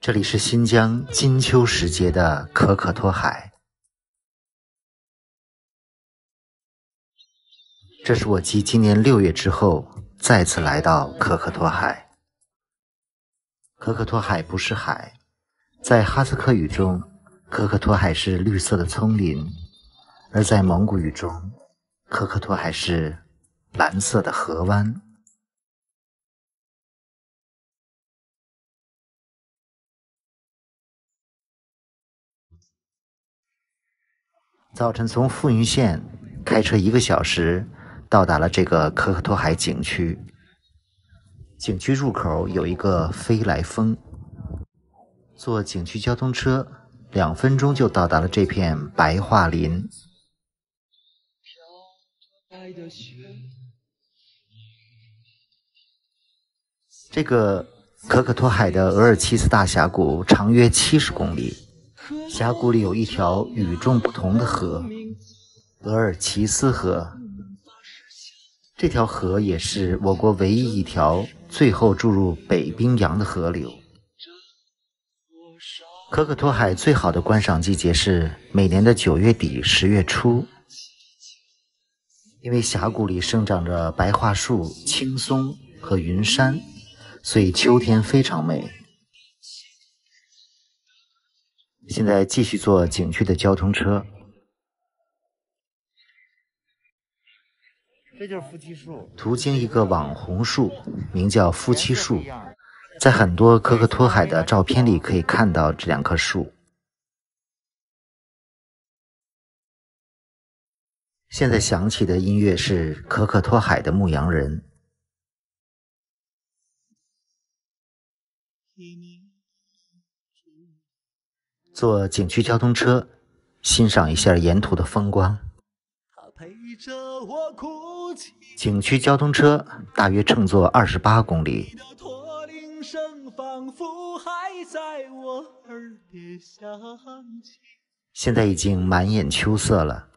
这里是新疆金秋时节的可可托海。这是我继今年6月之后再次来到可可托海。可可托海不是海，在哈萨克语中，可可托海是绿色的丛林，而在蒙古语中，可可托海是蓝色的河湾。早晨从富云县开车1个小时到达了这个可可托海景区。景区入口有一个飞来峰，坐景区交通车2分钟就到达了这片白桦林。这个可可托海的额尔齐斯大峡谷长约70公里，峡谷里有一条与众不同的河——额尔齐斯河。这条河也是我国唯一一条最后注入北冰洋的河流。可可托海最好的观赏季节是每年的9月底10月初，因为峡谷里生长着白桦树、青松和云杉，所以秋天非常美。现在继续坐景区的交通车。这就是夫妻树，途经一个网红树，名叫夫妻树。在很多可可托海的照片里可以看到这2棵树。现在响起的音乐是可可托海的牧羊人。坐景区交通车，欣赏一下沿途的风光。景区交通车大约乘坐28公里。现在已经满眼秋色了。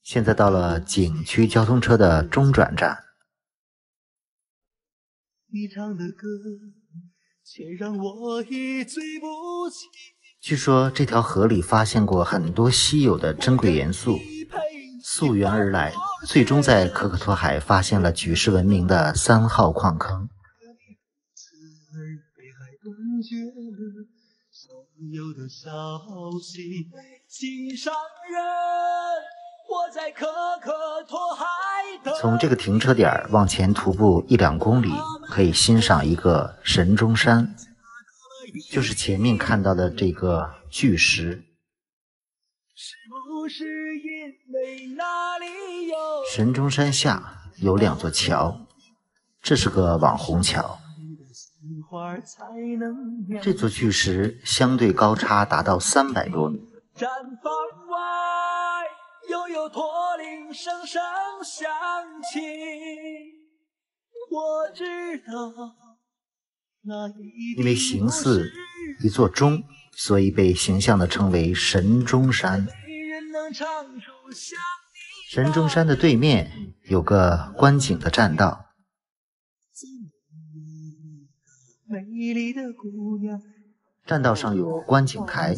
现在到了景区交通车的中转站。你唱的歌却让我一醉不起。据说这条河里发现过很多稀有的珍贵元素，溯源而来，最终在可可托海发现了举世闻名的3号矿坑。从这个停车点往前徒步1-2公里，可以欣赏一个神中山，就是前面看到的这个巨石。神中山下有2座桥，这是个网红桥。这座巨石相对高差达到300多米。毡房外悠悠驼铃声声响起，我知道因为形似一座钟，所以被形象地称为神中山。神中山的对面有个观景的栈道，栈道上有观景台，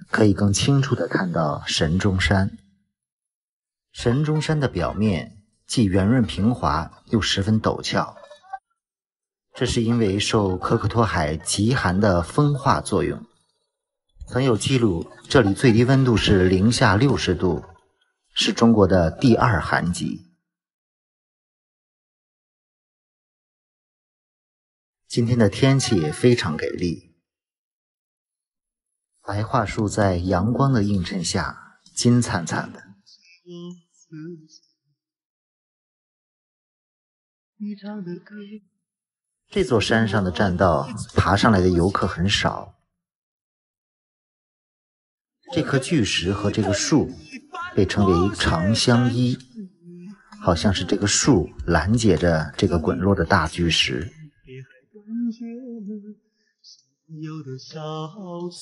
可以更清楚地看到神中山。神中山的表面既圆润平滑，又十分陡峭，这是因为受可可托海极寒的风化作用。曾有记录，这里最低温度是零下60度，是中国的第2寒极。今天的天气也非常给力，白桦树在阳光的映衬下金灿灿的。这座山上的栈道爬上来的游客很少。这颗巨石和这个树被称为长相依，好像是这个树拦截着这个滚落的大巨石。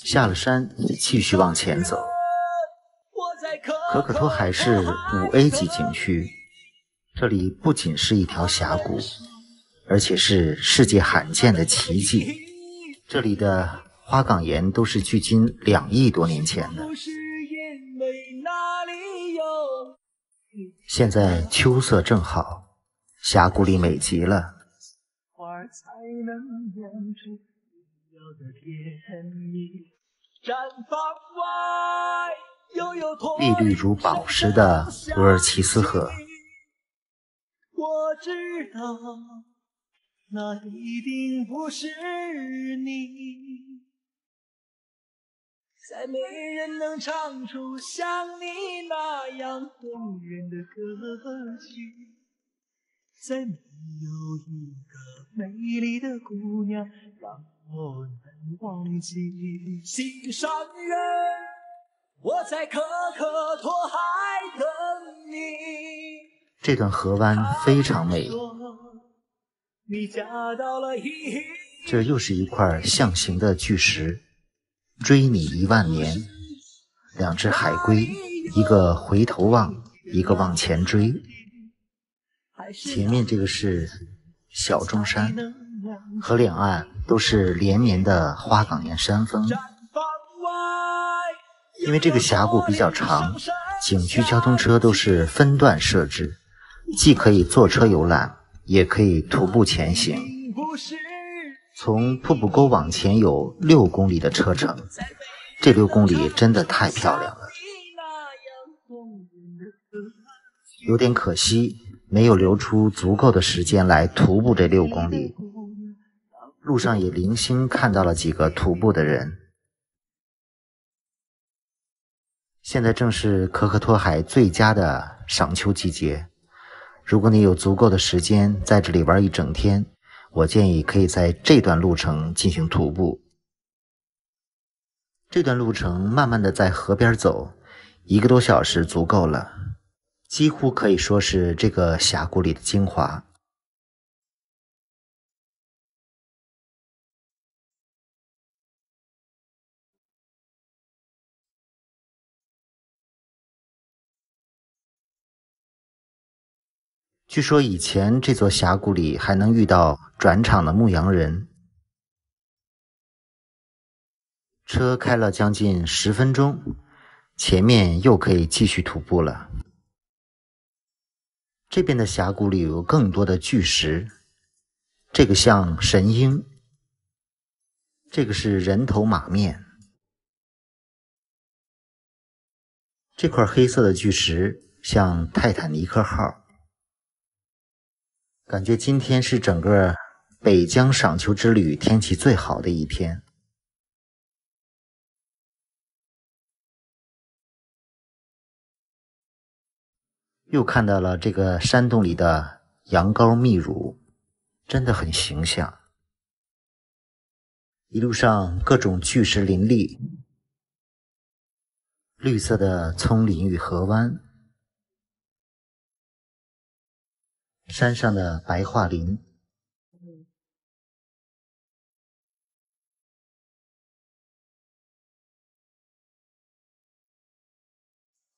下了山继续往前走。可可托海是5A 级景区，这里不仅是一条峡谷，而且是世界罕见的奇迹。这里的花岗岩都是距今2亿多年前的。现在秋色正好，峡谷里美极了。碧绿如宝石的额尔齐斯河，我知道那一定不是你，再没人能唱出像你那样动人的歌曲，再没有一个美丽的姑娘让我难忘记。心上人，我在可可托海等你。这段河湾非常美。这又是一块象形的巨石，追你1万年。2只海龟，一个回头望，一个往前追。前面这个是小钟山，河两岸都是连绵的花岗岩山峰。因为这个峡谷比较长，景区交通车都是分段设置，既可以坐车游览，也可以徒步前行。从瀑布沟往前有6公里的车程，这6公里真的太漂亮了。有点可惜，没有留出足够的时间来徒步这6公里。路上也零星看到了几个徒步的人。现在正是可可托海最佳的赏秋季节，如果你有足够的时间在这里玩一整天，我建议可以在这段路程进行徒步。这段路程慢慢的在河边走，1个多小时足够了，几乎可以说是这个峡谷里的精华。据说以前这座峡谷里还能遇到转场的牧羊人。车开了将近10分钟，前面又可以继续徒步了。这边的峡谷里有更多的巨石，这个像神鹰，这个是人头马面。这块黑色的巨石像泰坦尼克号。感觉今天是整个北疆赏秋之旅天气最好的一天。又看到了这个山洞里的羊羔泌乳，真的很形象。一路上各种巨石林立，绿色的丛林与河湾，山上的白桦林，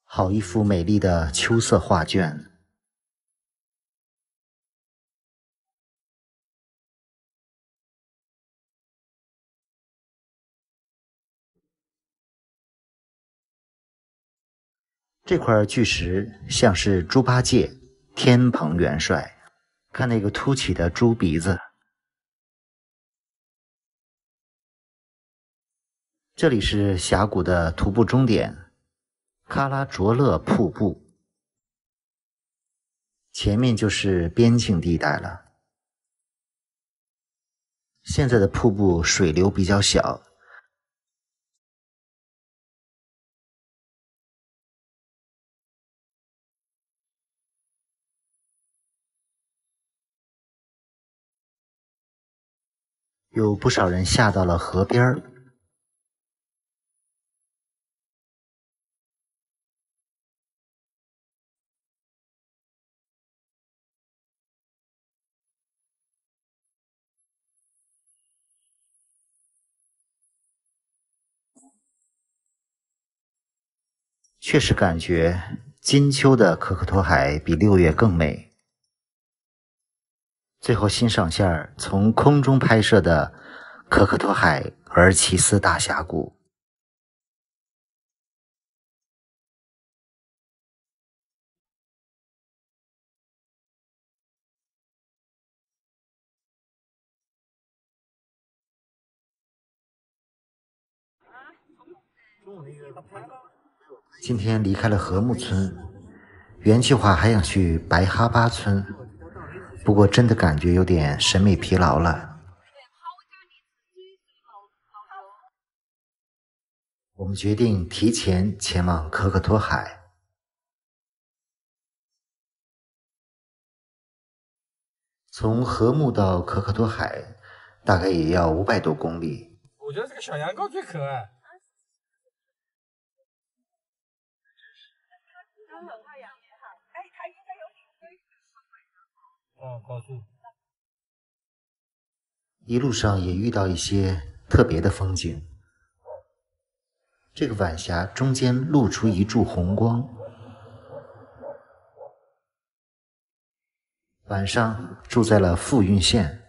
好一幅美丽的秋色画卷。这块巨石像是猪八戒，天蓬元帅，看那个凸起的猪鼻子。这里是峡谷的徒步终点，喀拉卓勒瀑布。前面就是边境地带了。现在的瀑布水流比较小，有不少人下到了河边儿。确实感觉金秋的可可托海比6月更美。最后欣赏下从空中拍摄的可可托海额尔齐斯大峡谷。今天离开了禾木村，原计划还想去白哈巴村，不过真的感觉有点审美疲劳了。我们决定提前前往可可托海。从禾木到可可托海大概也要500多公里。我觉得这个小羊羔最可爱。哦，高速。一路上也遇到一些特别的风景。这个晚霞中间露出一柱红光。晚上住在了富蕴县。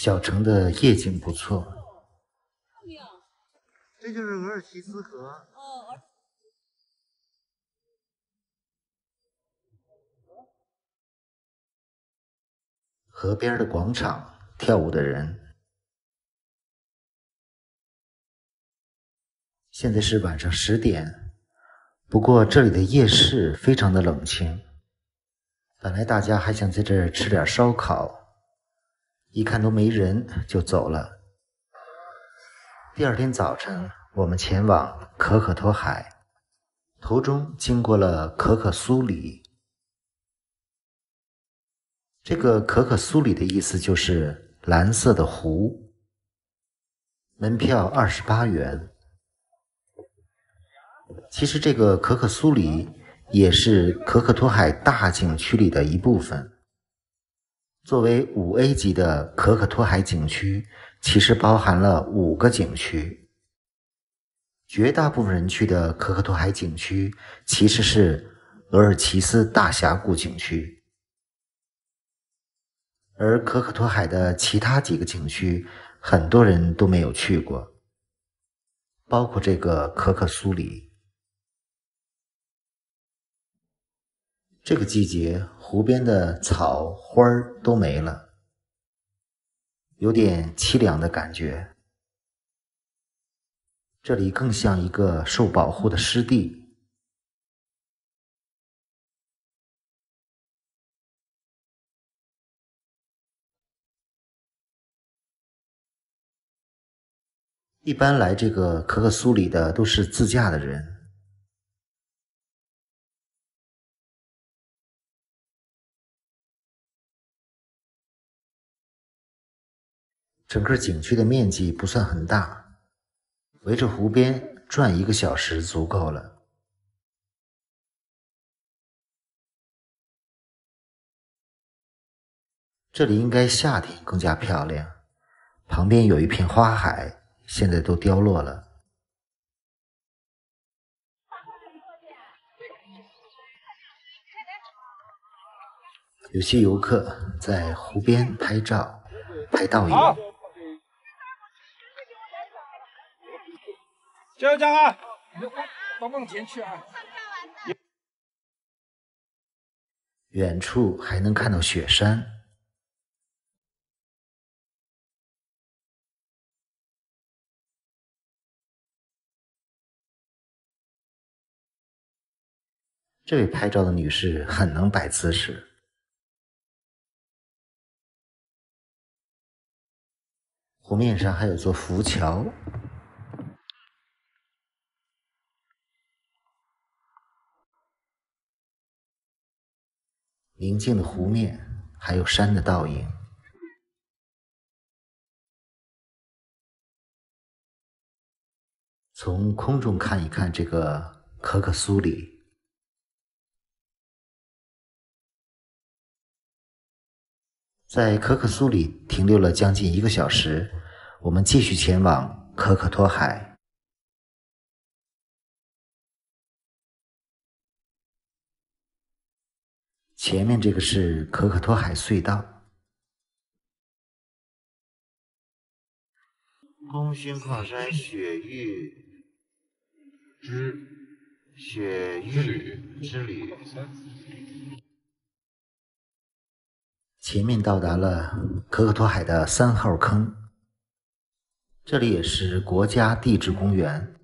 小城的夜景不错。这就是额尔齐斯河。河边的广场，跳舞的人。现在是晚上10点，不过这里的夜市非常的冷清。本来大家还想在这儿吃点烧烤，一看都没人就走了。第二天早晨，我们前往可可托海，途中经过了可可苏里。这个可可苏里的意思就是蓝色的湖，门票28元。其实这个可可苏里也是可可托海大景区里的一部分。作为5A 级的可可托海景区，其实包含了5个景区。绝大部分人去的可可托海景区其实是额尔齐斯大峡谷景区，而可可托海的其他几个景区很多人都没有去过，包括这个可可苏里。这个季节湖边的草花都没了，有点凄凉的感觉。这里更像一个受保护的湿地。一般来这个可可苏里的都是自驾的人。整个景区的面积不算很大，围着湖边转1个小时足够了。这里应该夏天更加漂亮，旁边有一片花海，现在都凋落了。有些游客在湖边拍照，拍倒影。加油加啊！往前去啊！远处还能看到雪山。这位拍照的女士很能摆姿势。湖面上还有座浮桥。宁静的湖面，还有山的倒影。从空中看一看这个可可苏里。在可可苏里停留了将近1个小时，我们继续前往可可托海。前面这个是可可托海隧道。功勋矿山雪域之旅。前面到达了可可托海的3号坑，这里也是国家地质公园。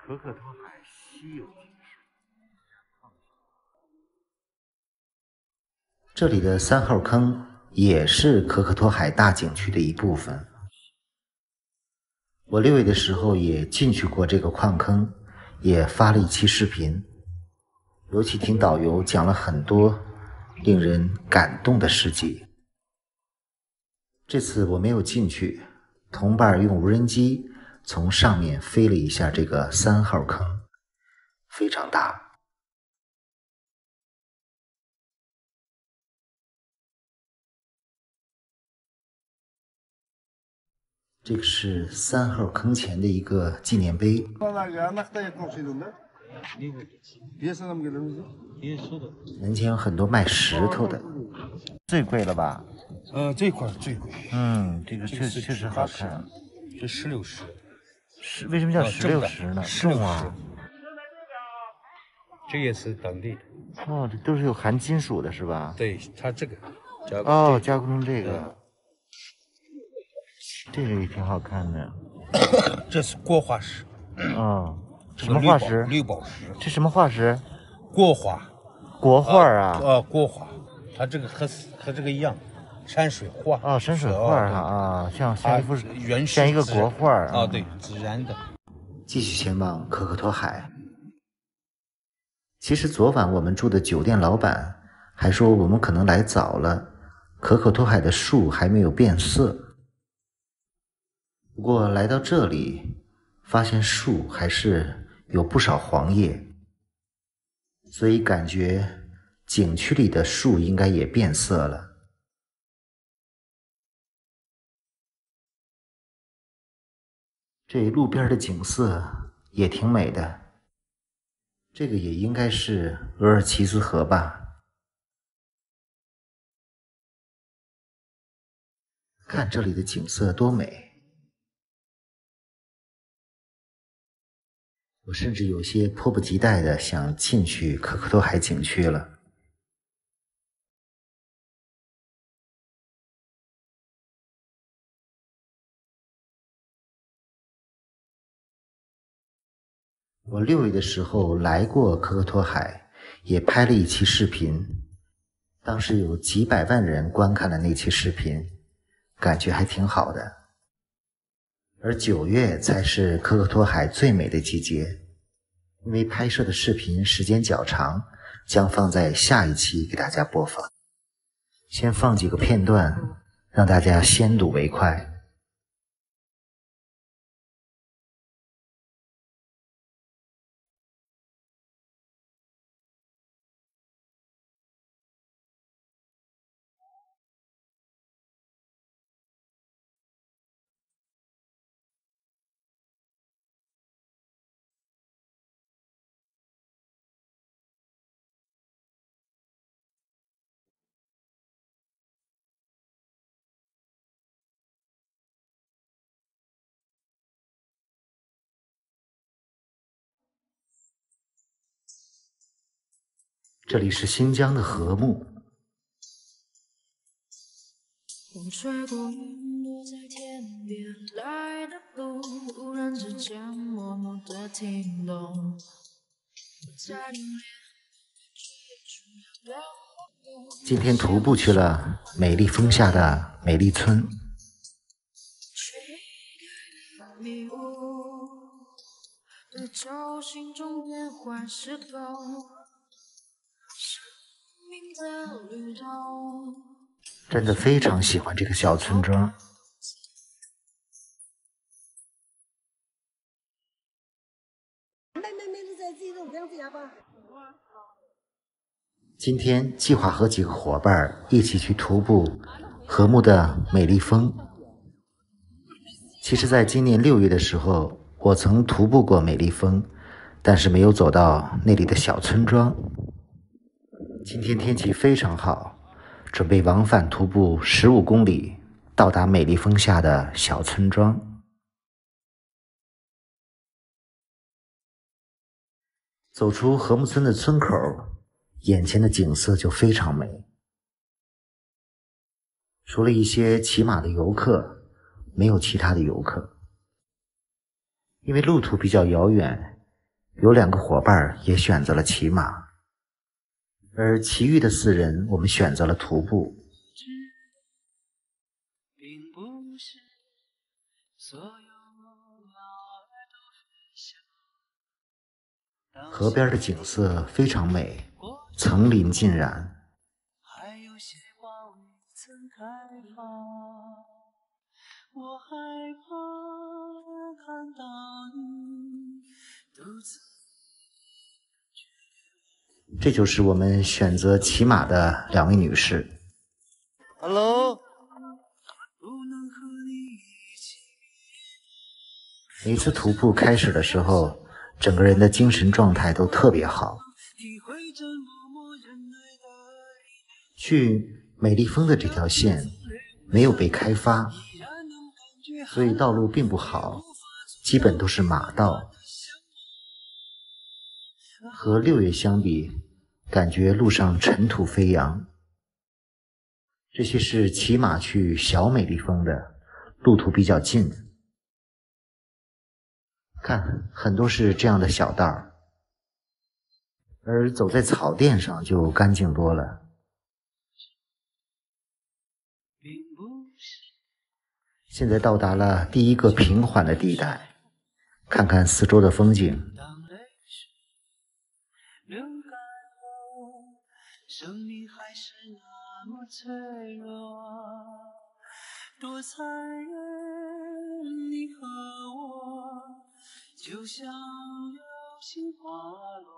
可可托海稀有景区，这里的3号坑也是可可托海大景区的一部分。我6月的时候也进去过这个矿坑，也发了一期视频，尤其听导游讲了很多令人感动的事迹。这次我没有进去，同伴用无人机从上面飞了一下这个3号坑，非常大。这个是3号坑前的一个纪念碑。门前有很多卖石头的，最贵了吧？这块最贵。这个确实好看。这16石。为什么叫16石呢？重啊！这也是当地的。哦，这都是有含金属的是吧？对，它这个加工成这个。这个也挺好看的。这是国画石。什么化石？绿宝石。这什么化石？国画。国画啊？国画，它这个和这个一样，山水画。山水画啊，像一幅像一个国画对，自然的。继续前往可可托海。其实昨晚我们住的酒店老板还说我们可能来早了，可可托海的树还没有变色。不过来到这里，发现树还是有不少黄叶，所以感觉景区里的树应该也变色了。这路边的景色也挺美的，这个也应该是额尔齐斯河吧。看这里的景色多美。我甚至有些迫不及待的想进去可可托海景区了。我6月的时候来过可可托海，也拍了一期视频，当时有几百万人观看了那期视频，感觉还挺好的。而9月才是可可托海最美的季节，因为拍摄的视频时间较长，将放在下一期给大家播放。先放几个片段，让大家先睹为快。这里是新疆的禾木。风吹过云朵在天边来的路，忽然之间默默地停动。今天徒步去了美丽峰下的美丽村。真的非常喜欢这个小村庄。今天计划和几个伙伴一起去徒步禾木的美丽峰。其实在今年6月的时候，我曾徒步过美丽峰，但是没有走到那里的小村庄。今天天气非常好，准备往返徒步15公里，到达美丽峰下的小村庄。走出禾木村的村口，眼前的景色就非常美。除了一些骑马的游客，没有其他的游客。因为路途比较遥远，有2个伙伴也选择了骑马，而其余的4人我们选择了徒步。河边的景色非常美，层林尽染。还有些话未曾开发，我害怕看到你独自。这就是我们选择骑马的2位女士。Hello。每次徒步开始的时候，整个人的精神状态都特别好。去美丽峰的这条线没有被开发，所以道路并不好，基本都是马道。和6月相比，感觉路上尘土飞扬。这些是骑马去小美丽峰的，路途比较近。看，很多是这样的小道儿，而走在草甸上就干净多了。现在到达了第一个平缓的地带，看看四周的风景。生命还是那么脆弱，多残忍，你和我就像流星滑落。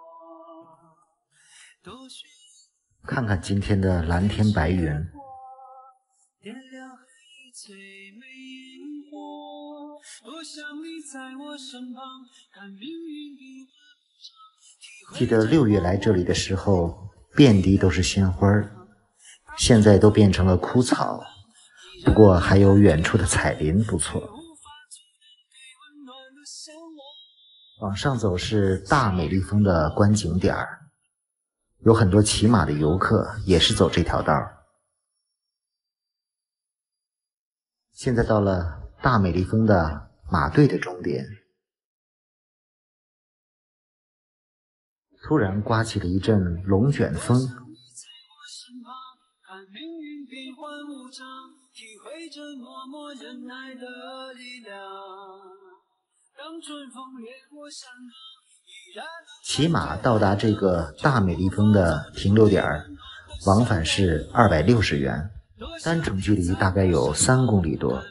看看今天的蓝天白云，点亮黑夜最美萤火，多想你在我身旁，看命运比我记得6月来这里的时候，遍地都是鲜花，现在都变成了枯草，不过还有远处的彩林不错。往上走是大美丽峰的观景点，有很多骑马的游客也是走这条道。现在到了大美丽峰的马队的终点，突然刮起了一阵龙卷风，骑马到达这个大美丽峰的停留点，往返是260元，单程距离大概有3公里多。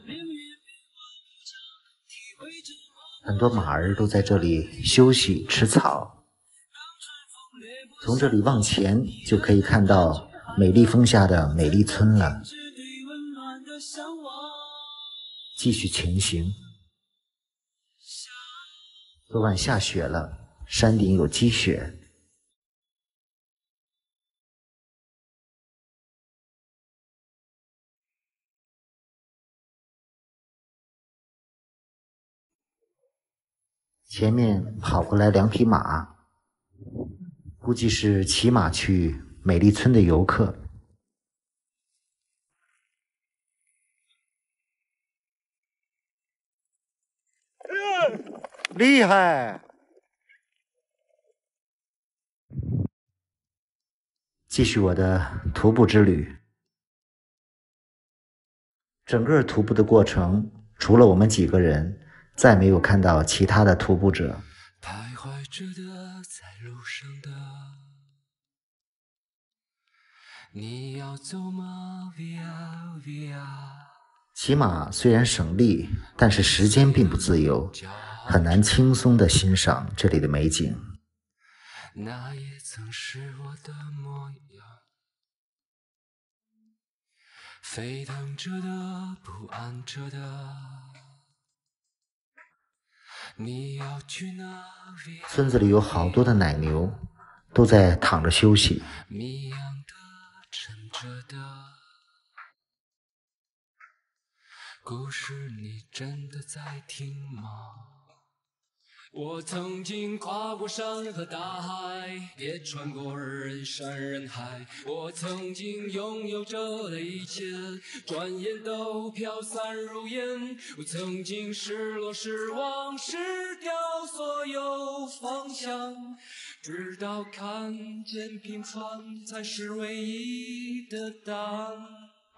很多马儿都在这里休息吃草。从这里往前就可以看到美丽峰下的美丽村了。继续前行。昨晚下雪了，山顶有积雪。前面跑过来2匹马，估计是骑马去美丽村的游客。厉害！继续我的徒步之旅。整个徒步的过程，除了我们几个人，再没有看到其他的徒步者。徘徊着的，在路上的，你要走吗 ？Via Via。骑马虽然省力，但是时间并不自由，很难轻松地欣赏这里的美景。那也曾是我的模样。沸腾着的，不安着的，你要去哪里？村子里有好多的奶牛，都在躺着休息。谜样的，沉着的，故事你真的在听吗？我曾经跨过山和大海，也穿过人山人海。我曾经拥有着的一切，转眼都飘散如烟。我曾经失落失望失掉所有方向，直到看见平凡才是唯一的答案。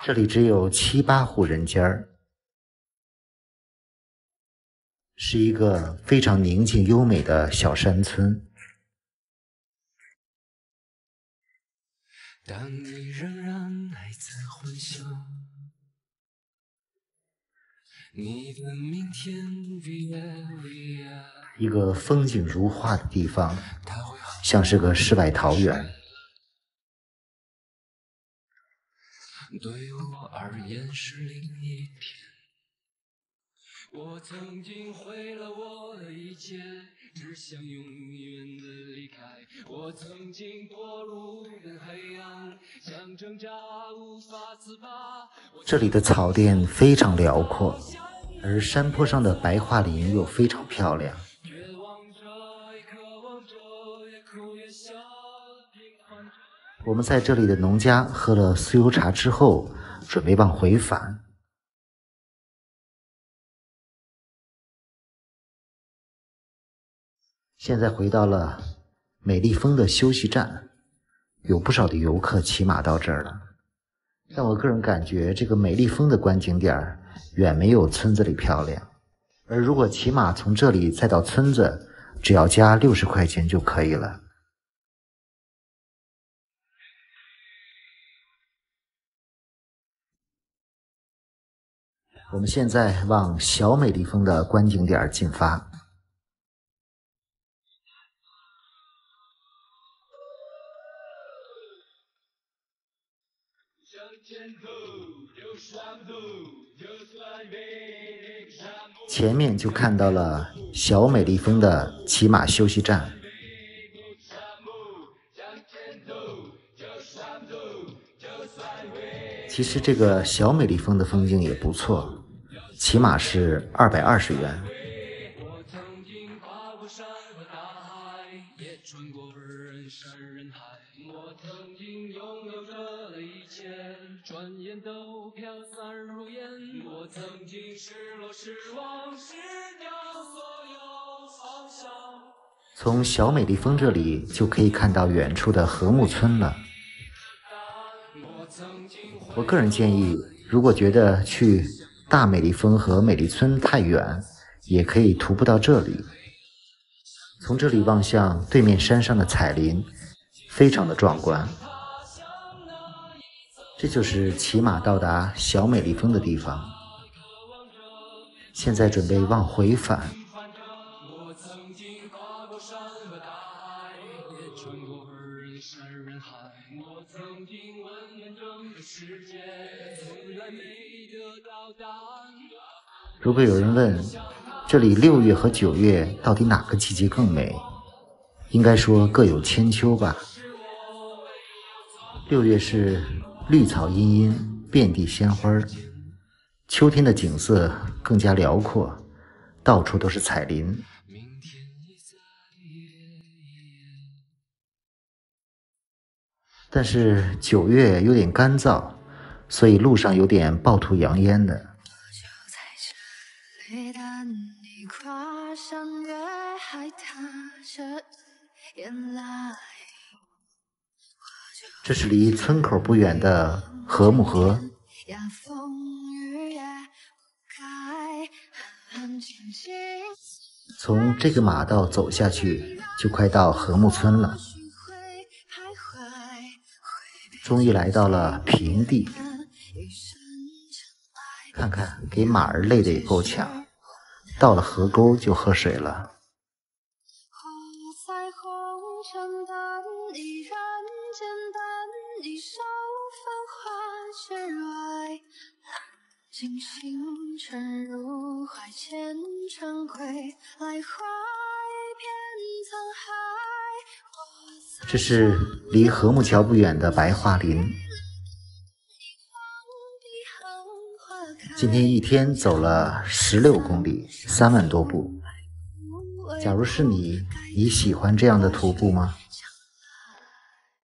这里只有7、8户人家儿，是一个非常宁静优美的小山村。但你仍然还在幻想，你的明天 via 一个风景如画的地方，像是个世外桃源。对我而言是另一天。我曾经毁了我的一切，只想永远的离开。我曾经堕入黑暗，想挣扎无法自拔。这里的草甸非常辽阔，而山坡上的白桦林又非常漂亮。绝望着，也渴望着，也哭也笑，平凡着。我们在这里的农家喝了酥油茶之后，准备往回返。现在回到了美丽峰的休息站，有不少的游客骑马到这儿了。但我个人感觉这个美丽峰的观景点远没有村子里漂亮，而如果骑马从这里再到村子，只要加60块钱就可以了。我们现在往小美丽峰的观景点进发。前面就看到了小美丽峰的骑马休息站。其实这个小美丽峰的风景也不错，起码是220元。我曾经跨过山和大海，也穿过人山人海。我曾经拥有着的一切，转眼都飘散如烟。我曾经失落失望失掉所有方向。从小美丽峰这里就可以看到远处的禾木村了。我个人建议，如果觉得去大美丽峰和美丽村太远，也可以徒步到这里。从这里望向对面山上的彩林，非常的壮观。这就是骑马到达小美丽峰的地方。现在准备往回返。我曾经跨过山和大海，也穿过人山人海。我曾经问遍整个世界，从来没得到答案。如果有人问，这里6月和9月到底哪个季节更美？应该说各有千秋吧。6月是绿草茵茵，遍地鲜花，秋天的景色更加辽阔，到处都是彩林。但是9月有点干燥，所以路上有点暴土扬烟的。这是离村口不远的禾木河。从这个马道走下去，就快到禾木村了。终于来到了平地，看看给马儿累得也够呛，到了河沟就喝水了。依然简单，一首繁花雪爱，浪尽星辰入怀，前尘归来，怀遍沧海。这是离禾木桥不远的白桦林。今天一天走了16公里，3万多步。假如是你，你喜欢这样的徒步吗？